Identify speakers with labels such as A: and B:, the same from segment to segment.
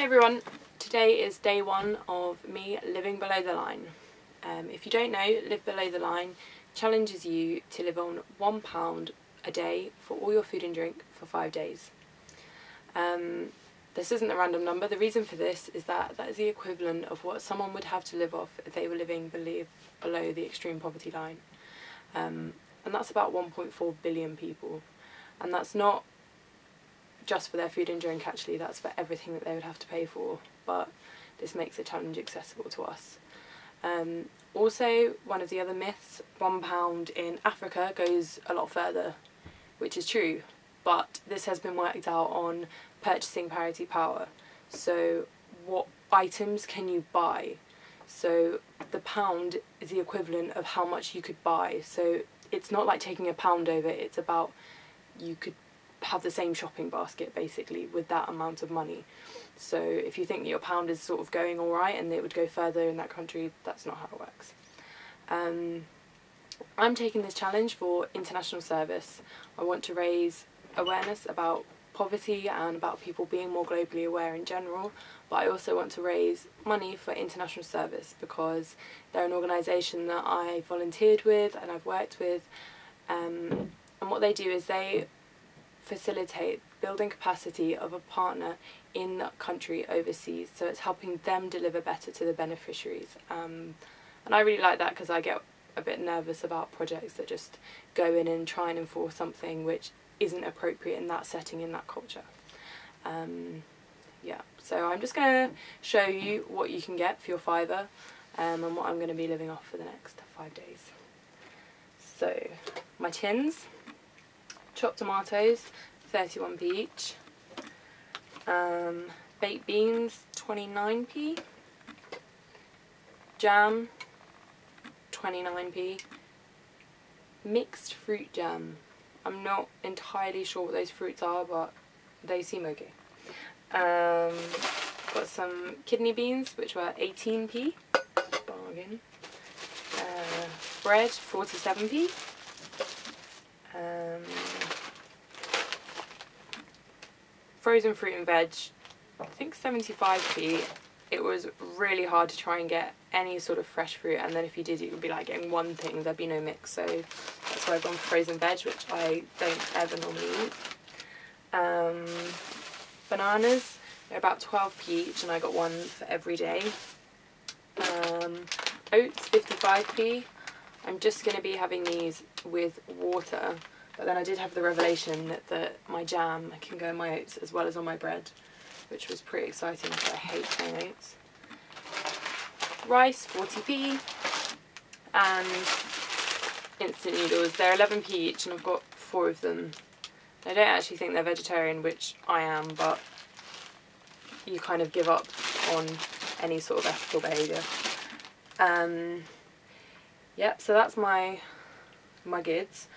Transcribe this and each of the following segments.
A: everyone, today is day one of me living below the line. If you don't know, Live Below the Line challenges you to live on £1 a day for all your food and drink for 5 days. This isn't a random number. The reason for this is that is the equivalent of what someone would have to live off if they were living below the extreme poverty line. And that's about 1.4 billion people. And that's not just for their food and drink, actually, that's for everything that they would have to pay for, but this makes the challenge accessible to us. Also, one of the other myths, £1 in Africa goes a lot further, which is true, but this has been worked out on purchasing parity power. So what items can you buy? So the pound is the equivalent of how much you could buy. So it's not like taking a pound over, it's about you could have the same shopping basket basically with that amount of money. So if you think that your pound is sort of going alright and it would go further in that country, that's not how it works. I'm taking this challenge for international service. I want to raise awareness about poverty and about people being more globally aware in general, but I also want to raise money for international service because they're an organisation that I volunteered with and I've worked with, and what they do is they facilitate building capacity of a partner in that country overseas, so it's helping them deliver better to the beneficiaries, and I really like that because I get a bit nervous about projects that just go in and try and enforce something which isn't appropriate in that setting, in that culture. Yeah, so I'm just going to show you what you can get for your fiver, and what I'm going to be living off for the next 5 days. So my tins: chopped tomatoes, 31p each, baked beans, 29p, jam, 29p, mixed fruit jam. I'm not entirely sure what those fruits are, but they seem okay. Got some kidney beans, which were 18p, bargain. Bread, 47p. Frozen fruit and veg, I think 75p. It was really hard to try and get any sort of fresh fruit, and then if you did, it would be like getting one thing, there'd be no mix, so that's why I've gone for frozen veg, which I don't ever normally eat. Bananas, they're about 12p each, and I got one for every day. Oats, 55p. I'm just going to be having these with water, but then I did have the revelation that my jam can go in my oats as well as on my bread, which was pretty exciting because I hate plain oats. Rice, 40p, and instant noodles. They're 11p each, and I've got 4 of them. I don't actually think they're vegetarian, which I am, but you kind of give up on any sort of ethical behaviour. Yep, so that's my goods.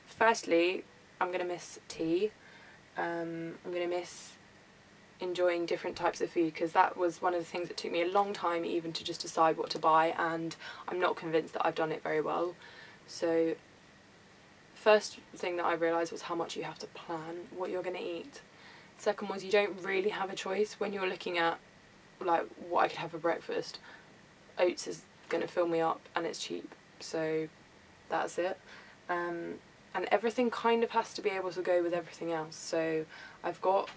A: Firstly, I'm going to miss tea. I'm going to miss enjoying different types of food, because that was one of the things that took me a long time even to just decide what to buy, and I'm not convinced that I've done it very well. So first thing that I realised was how much you have to plan what you're going to eat. Second was you don't really have a choice when you're looking at like what I could have for breakfast. Oats is going to fill me up and it's cheap, so that's it. And everything kind of has to be able to go with everything else. So I've got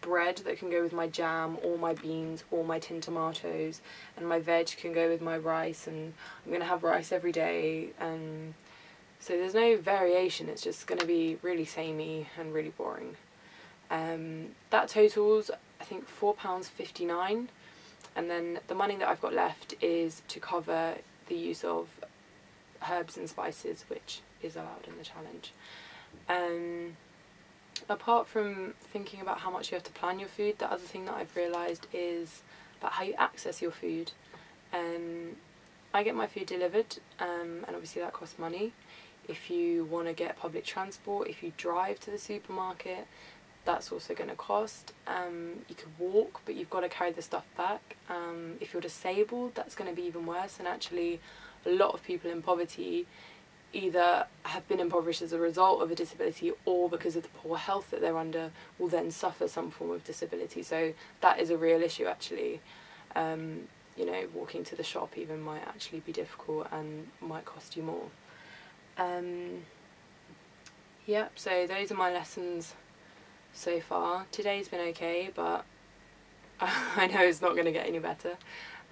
A: bread that can go with my jam or my beans or my tin tomatoes, and my veg can go with my rice, and I'm going to have rice every day, and so there's no variation. It's just going to be really samey and really boring. That totals I think £4.59, and then the money that I've got left is to cover the use of herbs and spices, which is allowed in the challenge. Apart from thinking about how much you have to plan your food, the other thing that I've realised is about how you access your food. I get my food delivered, and obviously that costs money. If you want to get public transport, if you drive to the supermarket, that's also going to cost. You could walk, but you've got to carry the stuff back. If you're disabled, that's going to be even worse, and actually a lot of people in poverty either have been impoverished as a result of a disability or because of the poor health that they're under will then suffer some form of disability. So that is a real issue actually. You know, walking to the shop even might actually be difficult and might cost you more. Yep, so those are my lessons so far. Today's been okay, but I know it's not going to get any better.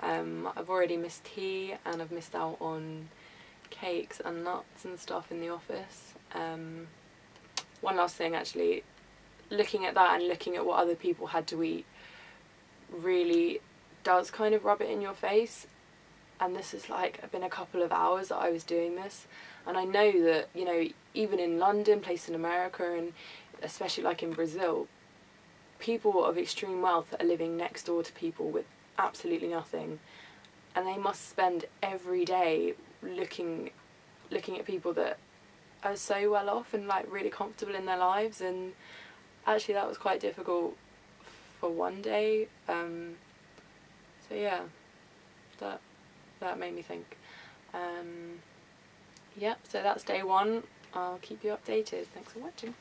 A: I've already missed tea and I've missed out on cakes and nuts and stuff in the office. One last thing actually, looking at that and looking at what other people had to eat really does kind of rub it in your face. And this is like been a couple of hours that I was doing this, and I know that, you know, even in London, places in America, and especially like in Brazil, people of extreme wealth are living next door to people with absolutely nothing, and they must spend every day looking at people that are so well off and like really comfortable in their lives. And actually that was quite difficult for one day. So yeah, that made me think. Yep, so that's day one. I'll keep you updated. Thanks for watching.